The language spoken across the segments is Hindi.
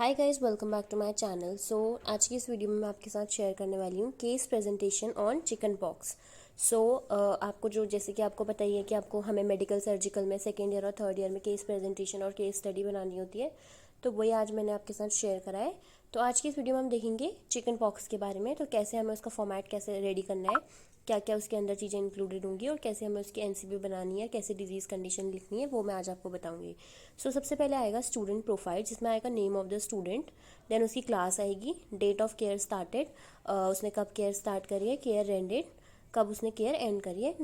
Hi guys, welcome back to my channel. आज की इस वीडियो में मैं आपके साथ शेयर करने वाली हूँ case presentation on chicken pox. आपको जो जैसे कि आपको पता ही है कि आपको हमें मेडिकल सर्जिकल में सेकेंड ईयर और थर्ड ईयर में केस प्रेजेंटेशन और केस स्टडी बनानी होती है, तो वही आज मैंने आपके साथ शेयर करा है। तो आज की इस वीडियो में हम देखेंगे चिकन पॉक्स के बारे में, तो कैसे हमें उसका फॉर्मेट कैसे रेडी करना है, क्या क्या उसके अंदर चीज़ें इंक्लूडेड होंगी और कैसे हमें उसकी एनसीबी बनानी है, कैसे डिजीज़ कंडीशन लिखनी है, वो मैं आज आपको बताऊंगी। सबसे पहले आएगा स्टूडेंट प्रोफाइल, जिसमें आएगा name of the student, then उसकी क्लास आएगी, डेट ऑफ केयर स्टार्टेड, उसने कब केयर स्टार्ट करी है, केयर एंडेड, कब उसने केयर एंड करी है,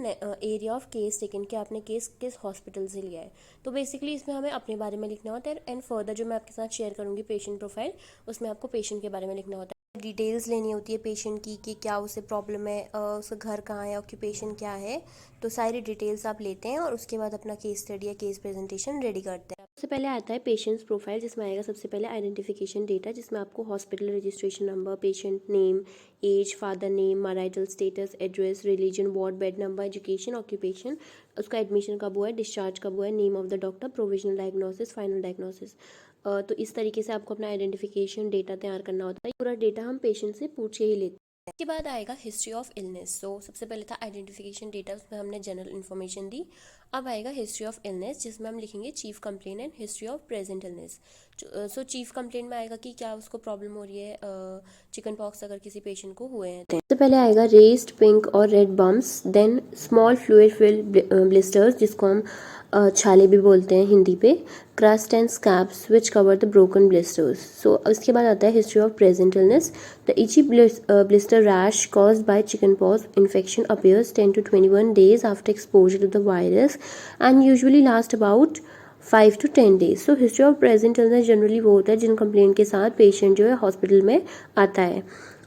एरिया ऑफ केस टेकन, कि आपने केस किस हॉस्पिटल से लिया है। तो बेसिकली इसमें हमें अपने बारे में लिखना होता है। एंड फर्दर जो मैं आपके साथ शेयर करूँगी पेशेंट प्रोफाइल, उसमें आपको पेशेंट के बारे में लिखना होता है। डिटेल्स लेनी होती है पेशेंट की कि क्या उसे प्रॉब्लम है, उसका घर कहाँ है, ऑक्यूपेशन क्या है, तो सारी डिटेल्स आप लेते हैं और उसके बाद अपना केस स्टडी या केस प्रेजेंटेशन रेडी करते हैं। सबसे पहले आता है पेशेंट्स प्रोफाइल, जिसमें आएगा सबसे पहले आइडेंटिफिकेशन डेटा, जिसमें आपको hospital registration number, patient name, age, father name, marital status, address, religion, ward, bed number, education, occupation, उसका एडमिशन कब हुआ है, डिस्चार्ज कब हुआ है, name of the doctor, provisional diagnosis, final diagnosis. तो इस तरीके से आपको अपना आइडेंटिफिकेशन डेटा तैयार करना होता है। पूरा डेटा हम पेशेंट से पूछ के ही लेते हैं। इसके बाद आएगा हिस्ट्री ऑफ इलनेस। सबसे पहले था आइडेंटिफिकेशन डेटा, उसमें हमने जनरल इन्फॉर्मेशन दी। अब आएगा हिस्ट्री ऑफ इलनेस, जिसमें हम लिखेंगे chief complain and history of present illness. Chief complain में आएगा कि क्या उसको प्रॉब्लम हो रही है, चिकन पॉक्स अगर किसी पेशेंट को हुए हैं। सबसे पहले आएगा रेस्ड पिंक और red bumps, then small fluid filled blisters, जिसको हम छाले भी बोलते हैं हिंदी पे, crust and scabs which cover the broken blisters. इसके बाद आता है history of present illness. The itchy blister rash caused by chickenpox infection appears 10 to 21 days after exposure to the virus and usually last about 5 to 10 days. So history of present illness generally वो होता है जिन कंप्लेंट के साथ पेशेंट जो है हॉस्पिटल में आता है।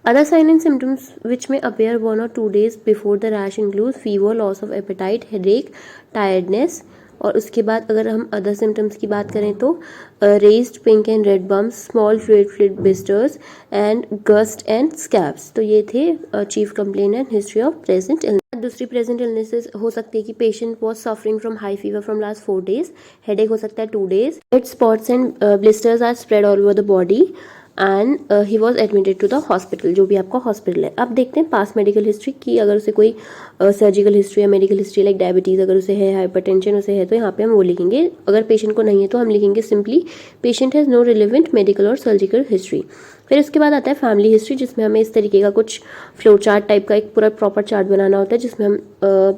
Other signs and symptoms which may appear 1 or 2 days before the rash include fever, loss of appetite, headache, tiredness। और उसके बाद अगर हम अदर सिम्टम्स की बात करें तो raised pink and red bumps, small fluid blisters and gust and scabs. तो ये थे chief complain and history of present illness. दूसरी प्रेजेंट इलनेसेस हो सकती है कि patient was suffering from high fever from last 4 days, headache हो सकता है 2 days, red spots and blisters are spread all over the body and he was admitted to the hospital, जो भी आपका हॉस्पिटल है। अब देखते हैं पास मेडिकल हिस्ट्री की, अगर उसे कोई सर्जिकल हिस्ट्री या मेडिकल हिस्ट्री लाइक डायबिटीज़ अगर उसे है, हाइपरटेंशन उसे है, तो यहाँ पे हम वो लिखेंगे। अगर पेशेंट को नहीं है तो हम लिखेंगे simply patient has no relevant medical और सर्जिकल हिस्ट्री। फिर उसके बाद आता है फैमिली हिस्ट्री, जिसमें हमें इस तरीके का कुछ फ्लो चार्ट टाइप का एक पूरा प्रॉपर चार्ट बनाना होता है, जिसमें हम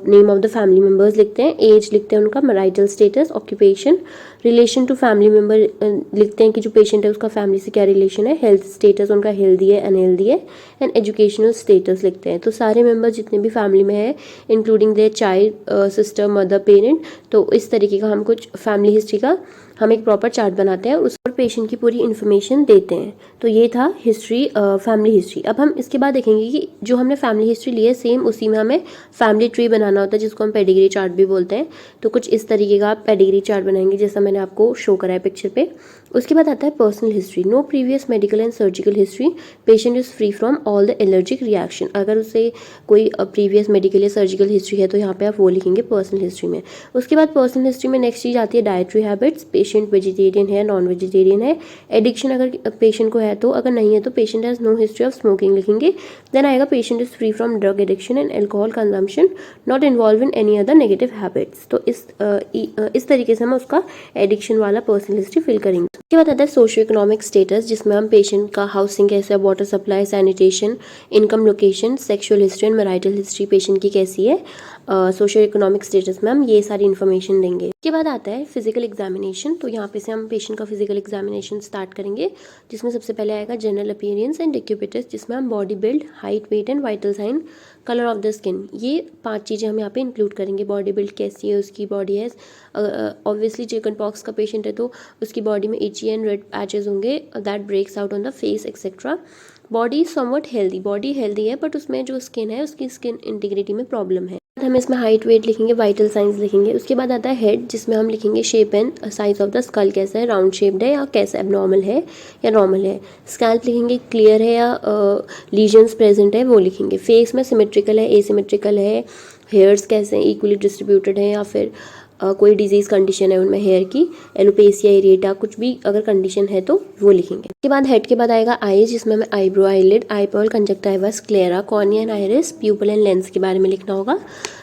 name of the family members लिखते हैं, एज लिखते हैं उनका, marital status, occupation, relation to family member लिखते हैं कि जो पेशेंट है उसका फैमिली से क्या रिलेशन है, हेल्थ स्टेटस उनका हेल्दी है अनहेल्दी है, एंड एजुकेशनल स्टेटस लिखते हैं। तो सारे मेम्बर जितने भी फैमिली में है including their child, sister, mother, parent, तो इस तरीके का हम कुछ फैमिली हिस्ट्री का हम एक प्रॉपर चार्ट बनाते हैं, उस पर पेशेंट की पूरी इन्फॉर्मेशन देते हैं। तो ये था हिस्ट्री, फैमिली हिस्ट्री। अब हम इसके बाद देखेंगे कि जो हमने फैमिली हिस्ट्री ली है सेम उसी में हमें फैमिली ट्री बनाना होता है, जिसको हम पेडिग्री चार्ट भी बोलते हैं। तो कुछ इस तरीके का आप पेडिग्री चार्ट बनाएंगे, जैसा मैंने आपको शो करा है पिक्चर पे। उसके बाद आता है personal history, no previous medical and surgical history, patient is free from all the allergic reaction. अगर उसे कोई प्रीवियस मेडिकल या सर्जिकल हिस्ट्री है तो यहाँ पे आप वो लिखेंगे पर्सनल हिस्ट्री में। उसके बाद पर्सनल हिस्ट्री में नेक्स्ट चीज़ आती है डाइटरी हैबिट्स, पेशेंट वेजिटेरियन है, नॉन वेजिटेरियन है, एडिक्शन अगर पेशेंट को है तो, अगर नहीं है तो patient has no history of smoking लिखेंगे। देन आएगा patient is free from drug addiction and alcohol consumption, not involve in any other negative habits. तो इस तरीके से हम उसका एडिक्शन वाला पर्सनल हिस्ट्री फिल करेंगे। उसके बाद आता है सोशियो इकोनॉमिक स्टेटस, जिसमें हम पेशेंट का हाउसिंग कैसा है, water supply, sanitation, income, location, sexual history and marital history patient की कैसी है, सोशियो इकोनॉमिक स्टेटस में हम ये सारी इन्फॉर्मेशन देंगे। उसके बाद आता है फिजिकल एग्जामिनेशन। तो यहाँ पे से हम पेशेंट का फिजिकल एग्जामिनेशन स्टार्ट करेंगे, जिसमें सबसे पहले आएगा जनरल अपीयरेंस एंड डिक्यूपिटस, जिसमें हम body build, height, weight and vital sign, colour of the skin, ये 5 चीज़ें हम यहाँ पे इंक्लूड करेंगे। बॉडी बिल्ड कैसी है उसकी, बॉडी है ऑब्वियसली चिकन पॉक्स का पेशेंट है तो उसकी बॉडी में इची एंड रेड पैचेस होंगे, that breaks out on the face etcetera. Body somewhat healthy, body healthy है बट उसमें जो स्किन है उसकी स्किन इंटीग्रिटी में प्रॉब्लम है। हम इसमें हाइट, वेट लिखेंगे, वाइटल साइंस लिखेंगे। उसके बाद आता है हेड, जिसमें हम लिखेंगे shape and size of the skull, कैसा है, राउंड शेप्ड है या कैसा एबनॉर्मल है या नॉर्मल है। स्कैल्प लिखेंगे, क्लियर है या लीजन्स प्रेजेंट है वो लिखेंगे। फेस में सिमेट्रिकल है, एसिमेट्रिकल है, हेयर्स कैसे हैं, इक्वली डिस्ट्रीब्यूटेड है या फिर कोई डिजीज़ कंडीशन है उनमें हेयर की, एलोपेसिया एरिएटा, कुछ भी अगर कंडीशन है तो वो लिखेंगे। उसके बाद हेड के बाद आएगा आईज, जिसमें हमें eyebrow, eyelid, eyeball, conjunctiva, sclera, cornea and iris, pupil and lens के बारे में लिखना होगा।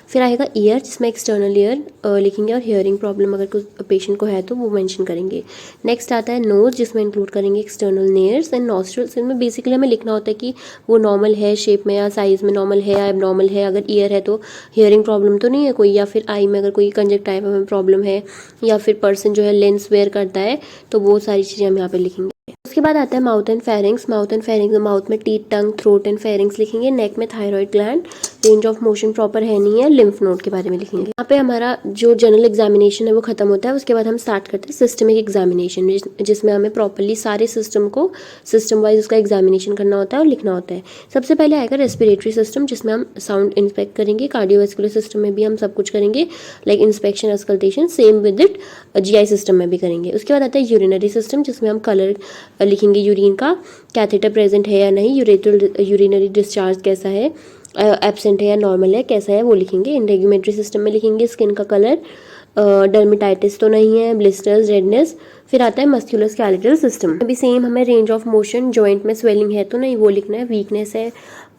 फिर आएगा ईयर, जिसमें एक्सटर्नल ईयर लिखेंगे और हियरिंग प्रॉब्लम अगर कुछ पेशेंट को है तो वो मेंशन करेंगे। नेक्स्ट आता है नोज, जिसमें इंक्लूड करेंगे एक्सटर्नल नेयर्स एंड नॉस्ट्रल्स। इनमें बेसिकली हमें लिखना होता है कि वो नॉर्मल है शेप में या साइज़ में, नॉर्मल है या एबनॉर्मल है। अगर ईयर है तो हियरिंग प्रॉब्लम तो नहीं है कोई, या फिर आई में अगर कोई कंजक्टिवा में प्रॉब्लम है, या फिर पर्सन जो है लेंस वेयर करता है, तो वो सारी चीज़ें हम यहाँ पे लिखेंगे। उसके बाद आता है mouth and pharynx. Mouth and pharynx, mouth में teeth, tongue, throat and pharynx लिखेंगे। नेक में thyroid gland, range of motion proper है नहीं है, लिम्फ नोड के बारे में लिखेंगे। यहाँ पे हमारा जो जनरल एग्जामिनेशन है वो खत्म होता है। उसके बाद हम स्टार्ट करते हैं सिस्टमिक एग्जामिनेशन, जिसमें हमें प्रॉपरली सारे सिस्टम को सिस्टम वाइज उसका एग्जामिनेशन करना होता है और लिखना होता है। सबसे पहले आएगा रेस्पिरेटरी सिस्टम, जिसमें हम साउंड इंस्पेक्ट करेंगे। कार्डियोवैस्कुलर सिस्टम में भी हम सब कुछ करेंगे, like inspection, auscultation, same with it GI system में भी करेंगे। उसके बाद आता है यूरिनरी सिस्टम, जिसमें हम कलर लिखेंगे, यूरिन का कैथेटर प्रेजेंट है या नहीं, यूरिनरी डिस्चार्ज कैसा है, एब्सेंट है या नॉर्मल है, कैसा है वो लिखेंगे। इंटेग्यूमेटरी सिस्टम में लिखेंगे स्किन का कलर, डर्मेटाइटिस तो नहीं है, ब्लिस्टर्स, रेडनेस। फिर आता है मस्कुलोस्केलेटल सिस्टम, अभी सेम हमें रेंज ऑफ मोशन, जॉइंट में स्वेलिंग है तो नहीं वो लिखना है, वीकनेस है,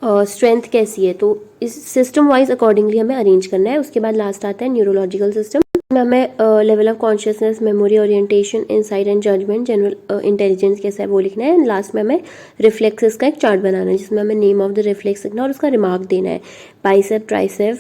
स्ट्रेंथ कैसी है, तो इस सिस्टम वाइज अकॉर्डिंगली हमें अरेंज करना है। उसके बाद लास्ट आता है न्यूरोलॉजिकल सिस्टम, में हमें level of consciousness, memory, orientation, insight and judgement, general intelligence कैसा है वो लिखना है। लास्ट में हमें रिफ्लेक्सेस का एक चार्ट बनाना है, जिसमें हमें नेम ऑफ द रिफ्लेक्स लिखना है और उसका रिमार्क देना है। बाइसेप, ट्राइसेप,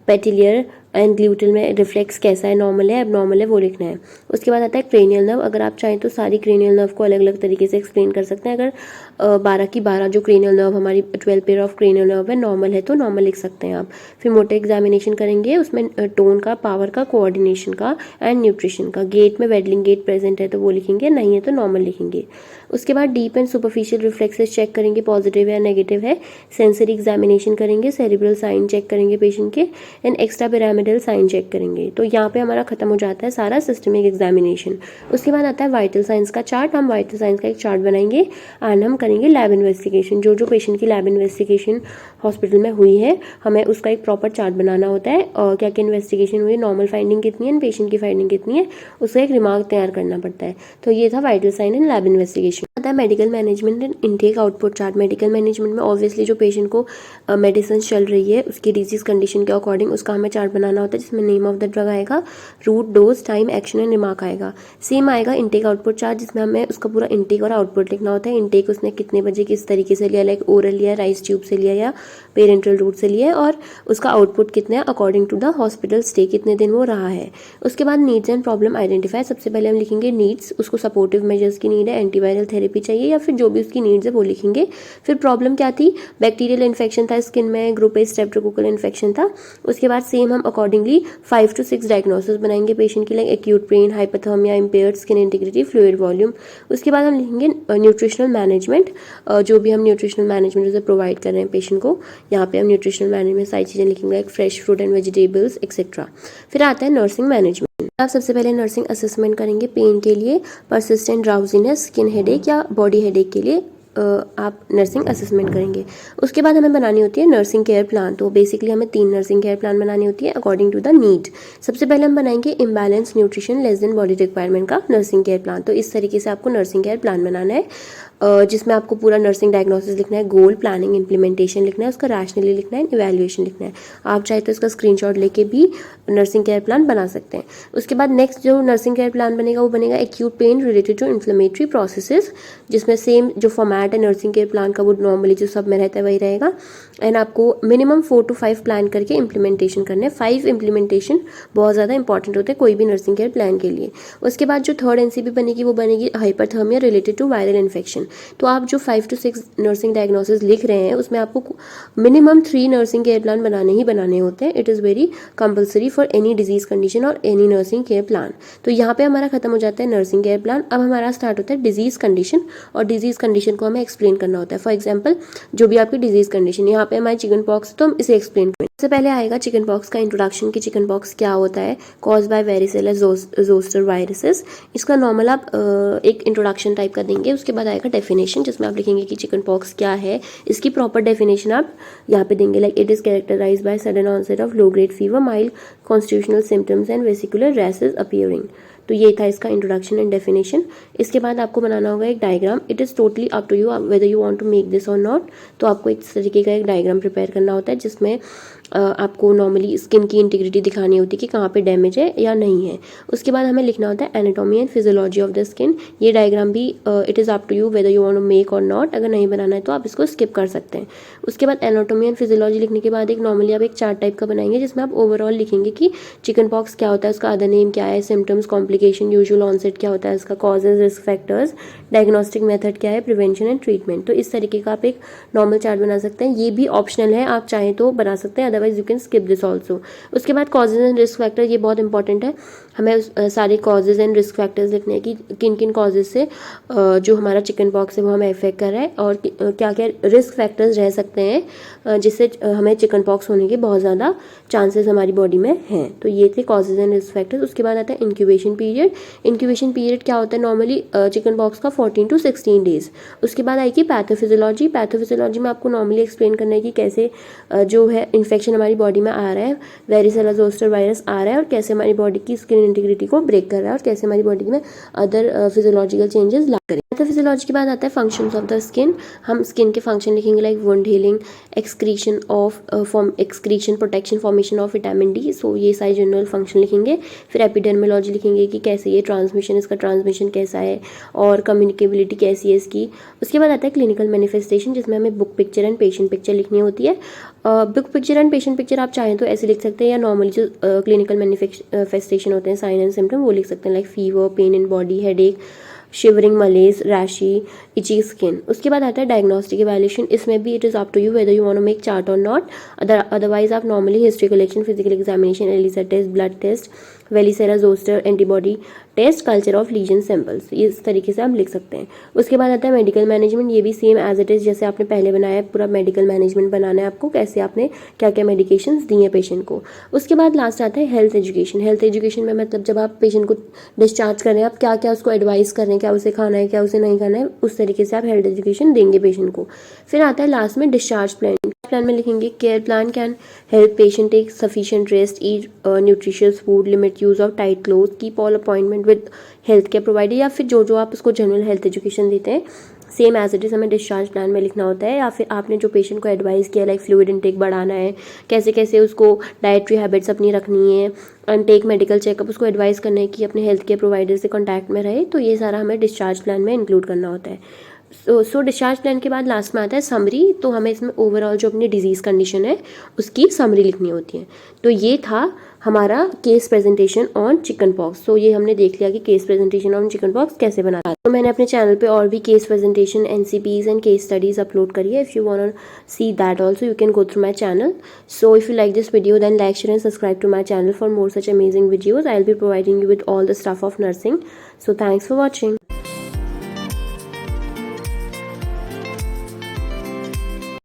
पेटिलियर एंड ग्लूटल में रिफ्लेक्स कैसा है, नॉर्मल है, एबनॉर्मल है, वो लिखना है। उसके बाद आता है क्रेनियल नर्व। अगर आप चाहें तो सारी क्रेनियल नर्व को अलग अलग तरीके से एक्सप्लेन कर सकते हैं। अगर 12 की 12 जो क्रेनियल नर्व हमारी 12 पेयर ऑफ क्रेनियल नर्व है नॉर्मल है तो नॉर्मल लिख सकते हैं आप। फिर मोटे एग्जामिनेशन करेंगे, उसमें टोन का, पावर का, कोऑर्डिनेशन का एंड न्यूट्रिशन का। गेट में वेडलिंग गेट प्रेजेंट है तो वो लिखेंगे, नहीं है तो नॉर्मल लिखेंगे। उसके बाद deep and superficial reflexes check करेंगे, पॉजिटिव है या नेगेटिव है। सेंसरी एग्जामिनेशन करेंगे, सेरिब्रल साइन चेक करेंगे पेशेंट के, and extra pyramidal sign check करेंगे। तो यहाँ पे हमारा खत्म हो जाता है सारा सिस्टमिक एग्जामिनेशन। उसके बाद आता है वाइटल साइंस का चार्ट। हम वाइटल साइंस का एक चार्ट बनाएंगे एंड हम करेंगे लैब इन्वेस्टिगेशन। जो पेशेंट की लैब इन्वेस्टिगेशन हॉस्पिटल में हुई है, हमें उसका एक प्रॉपर चार्ट बनाना होता है, और क्या क्या इन्वेस्टिगेशन हुई है, नॉर्मल फाइंडिंग कितनी है, पेशेंट की फाइंडिंग कितनी है, उसका एक रिमार्क तैयार करना पड़ता है। तो ये था vital sign and lab investigation. आता है medical management and intake output chart. Medical management में ऑब्वियसली जो पेशेंट को मेडिसिन चल रही है उसकी डिजीज कंडीशन के अकॉर्डिंग उसका हमें चार्ट बनाना होता है, जिसमें नेम ऑफ द ड्रग आएगा, route, dose, time, action and remark आएगा। सेम आएगा इनटेक आउटपुट चार्ट, जिसमें हमें उसका पूरा इनटेक और आउटपुट लिखना होता है। इनटेक उसने कितने बजे किस तरीके से लिया, लाइक ओरल लिया, राइस ट्यूब से लिया या पेरेंटल रूट से लिया, और उसका आउटपुट कितना है according to the hospital stay, कितने दिन वो रहा है। उसके बाद नीड्स एंड प्रॉब्लम आइडेंटिफाई। सबसे पहले हम लिखेंगे नीड्स, उसको सपोर्टिव मेजर्स की नीड है, एंटीवायरल थेरेपी चाहिए या फिर जो भी उसकी नीड्स है वो लिखेंगे। फिर प्रॉब्लम क्या थी, बैक्टीरियल इन्फेक्शन था स्किन में, ग्रुप ए स्ट्रेप्टोकोकल इन्फेक्शन था। उसके बाद सेम हम अकॉर्डिंगली 5 to 6 डायग्नोसिस बनाएंगे पेशेंट की, like acute pain, hypothermia, impaired skin integrity, fluid volume. उसके बाद हम लिखेंगे न्यूट्रिशनल मैनेजमेंट, जो भी हम न्यूट्रिशनल मैनेजमेंट उसे प्रोवाइड कर रहे हैं पेशेंट को, यहाँ पे हम न्यूट्रिशनल मैनेजमेंट सारी चीज़ें लिखेंगे, like fresh fruit and vegetables etcetera. फिर आता है नर्सिंग मैनेजमेंट। आप सबसे पहले नर्सिंग असेसमेंट करेंगे पेन के लिए, परसिस्टेंट ड्राउजीनेस, स्किन हेडेक या बॉडी हेडेक के लिए आप नर्सिंग असेसमेंट करेंगे। उसके बाद हमें बनानी होती है नर्सिंग केयर प्लान। तो बेसिकली हमें 3 नर्सिंग केयर प्लान बनानी होती है अकॉर्डिंग टू द नीड। सबसे पहले हम बनाएंगे imbalance nutrition less than body requirement का नर्सिंग केयर प्लान। तो इस तरीके से आपको नर्सिंग केयर प्लान बनाना है, जिसमें आपको पूरा नर्सिंग डायग्नोसिस लिखना है, गोल, प्लानिंग, इंप्लीमेंटेशन लिखना है, उसका रैशनली लिखना है, इवैल्यूएशन लिखना है। आप चाहे तो इसका स्क्रीनशॉट लेके भी नर्सिंग केयर प्लान बना सकते हैं। उसके बाद नेक्स्ट जो नर्सिंग केयर प्लान बनेगा वो बनेगा acute pain related to inflammatory processes, जिसमें सेम जो फॉर्मेट है नर्सिंग केयर प्लान का वो नॉर्मली जो सब में रहता है वही रहेगा। एंड आपको मिनिमम 4 to 5 प्लान करके इम्प्लीमेंटेशन करना है। 5 इम्प्लीमेंटेशन बहुत ज़्यादा इंपॉर्टेंट होते हैं कोई भी नर्सिंग केयर प्लान के लिए। उसके बाद जो थर्ड एनसीपी बनेगी वो बनेगी hyperthermia related to viral infection. तो आप जो 5 to 6 नर्सिंग डायग्नोसिस लिख रहे हैं उसमें आपको मिनिमम 3 नर्सिंग केयर प्लान बनाने ही बनाने होते हैं। It is very compulsory for any disease condition और एनी नर्सिंग केयर प्लान। तो यहाँ पे हमारा खत्म हो जाता है नर्सिंग केयर प्लान। अब हमारा स्टार्ट होता है डिजीज कंडीशन, और डिजीज कंडीशन को हमें एक्सप्लेन करना होता है। फॉर एग्जाम्पल जो भी आपकी डिजीज कंडीशन, यहाँ पे हमारी चिकन पॉक्स तो हम इसे एक्सप्लेन करेंगे। सबसे पहले आएगा चिकन पॉक्स का इंट्रोडक्शन कि चिकन पॉक्स क्या होता है, cause by varicella zoster viruses. इसका नॉर्मल आप एक इंट्रोडक्शन टाइप का देंगे। उसके बाद आएगा डेफिनेशन, जिसमें आप लिखेंगे कि चिकन पॉक्स क्या है। इसकी प्रॉपर डेफिनेशन आप यहाँ पे देंगे, like it is characterize by sudden onset of low grade fever, mild constitutional symptoms and vesicular rashes appearing. तो ये था इसका इंट्रोडक्शन एंड डेफिनेशन। इसके बाद आपको बनाना होगा एक diagram. It is totally up to you whether you want to make this or not. तो आपको इस तरीके का एक डायग्राम प्रिपेयर करना होता है, जिसमें आपको नॉर्मली स्किन की इंटीग्रिटी दिखानी होती है कि कहाँ पे डैमेज है या नहीं है। उसके बाद हमें लिखना होता है anatomy and physiology of the skin. ये डायग्राम भी it is up to you whether you want to make or not. अगर नहीं बनाना है तो आप इसको स्किप कर सकते हैं। उसके बाद एनाटॉमी एंड फिजियोलॉजी लिखने के बाद एक नॉर्मली आप एक चार्ट टाइप का बनाएंगे, जिसमें आप ओवरऑल लिखेंगे कि चिकन पॉक्स क्या होता है, उसका अदर नेम क्या है, सिम्टम्स, कॉम्प्लिकेशन, यूजुअल ऑनसेट क्या होता है, इसका causes, risk factors, diagnostic method क्या है, प्रिवेंशन एंड ट्रीटमेंट। तो इस तरीके का आप एक नॉर्मल चार्ट बना सकते हैं। ये भी ऑप्शनल है, आप चाहें तो बना सकते हैं, otherwise you can skip this also. उसके बाद कॉजेज एंड रिस्क फैक्टर, ये बहुत इंपॉर्टेंट है। हमें सारे कॉजेज एंड रिस्क फैक्टर्स लिखने हैं कि किन किन कॉजेज से जो हमारा चिकन पॉक्स है वो हमें अफेक्ट कर रहा है, और क्या क्या रिस्क फैक्टर्स रह सकते हैं जिससे हमें चिकन पॉक्स होने के बहुत ज़्यादा चांसेस हमारी बॉडी में हैं। तो ये थे कॉजेज एंड रिस्क फैक्टर्स। उसके बाद आता है इंक्यूबेशन पीरियड। इंक्यूबेशन पीरियड क्या होता है नॉर्मली चिकन पॉक्स का 14 to 16 डेज। उसके बाद आएगी पैथोफिजियोलॉजी। पैथोफिजियोलॉजी में आपको नॉर्मली एक्सप्लेन करना है कि कैसे जो है इन्फेक्शन हमारी बॉडी में आ रहा है, वेरिसेला जोस्टर वायरस आ रहा है, और कैसे हमारी बॉडी की स्किन इंटीग्रिटी को ब्रेक कर रहा है, और कैसे हमारी बॉडी में अदर फिजियोलॉजिकल चेंजेस ला करें। पैथोफिजियोलॉजी के बाद आता है फंक्शंस ऑफ द स्किन। हम स्किन के फंक्शन लिखेंगे, like wound healing, excretion of excretion, protection, formation of vitamin D. So ये सारे जनरल फंक्शन लिखेंगे। फिर एपिडर्मोलॉजी लिखेंगे कि कैसे ये ट्रांसमिशन, इसका ट्रांसमिशन कैसा है, और कम्युनिकेबिलिटी कैसी है इसकी। उसके बाद आता है क्लिनिकल मैनिफेस्टेशन, जिसमें हमें book picture and patient picture लिखनी होती है। Book picture and patient picture आप चाहें तो ऐसे लिख सकते हैं, या नॉर्मली जो क्लिनिकल मैनिफेस्टेशन होते हैं, साइन एंड सिम्टम, वो लिख सकते हैं, like fever, pain in body, headache, shivering, malaise, rashy, itchy skin. उसके बाद आता है डायग्नोस्टिक इवैल्यूएशन। इसमें भी it is up to you whether you want to make chart और नॉट। अदरवाइज आप normally history collection, physical examination, ELISA test, blood test, varicella zoster antibody test, culture of lesion samples, इस तरीके से आप लिख सकते हैं। उसके बाद आता है मेडिकल मैनेजमेंट। ये भी सेम एज इट इज़ जैसे आपने पहले बनाया है, पूरा मेडिकल मैनेजमेंट बनाना है आपको, कैसे आपने क्या क्या मेडिकेशंस दी हैं पेशेंट को। उसके बाद लास्ट आता है हेल्थ एजुकेशन। हेल्थ एजुकेशन में मतलब जब आप पेशेंट को डिस्चार्ज कर रहे हैं, आप क्या क्या उसको एडवाइस कर रहे हैं, क्या उसे खाना है, क्या उसे नहीं खाना है, उस तरीके से आप हेल्थ एजुकेशन देंगे पेशेंट को। फिर आता है लास्ट में डिस्चार्ज प्लान। प्लान में लिखेंगे care plan can help patient take sufficient rest, eat nutritious food, limit use of tight cloth, keep all appointment with health care provider, या फिर जो आप उसको जनरल हेल्थ एजुकेशन देते हैं सेम एज इट इज़ हमें डिस्चार्ज प्लान में लिखना होता है। या फिर आपने जो पेशेंट को एडवाइस किया, लाइक फ्लूइड इनटेक बढ़ाना है, कैसे कैसे उसको डाइटरी हैबिट्स अपनी रखनी है, अनटेक मेडिकल चेकअप, उसको एडवाइस करना है कि अपने हेल्थ केयर प्रोवाइडर से कॉन्टैक्ट में रहे। तो ये सारा हमें डिस्चार्ज प्लान में इंक्लूड करना होता है। सो डिस्चार्ज प्लान के बाद लास्ट में आता है समरी। तो हमें इसमें ओवरऑल जो अपनी डिजीज़ कंडीशन है उसकी समरी लिखनी होती है। तो ये था हमारा case presentation on chicken pox. तो ये हमने देख लिया कि case presentation on chicken pox कैसे बनाना है। तो मैंने अपने चैनल पे और भी case presentation, NCPs and case studies upload करी है। If you want to see that also you can go through my channel. So if you like this video then like, share and subscribe to my channel for more such amazing videos. I will be providing you with all the stuff of nursing. So thanks for watching.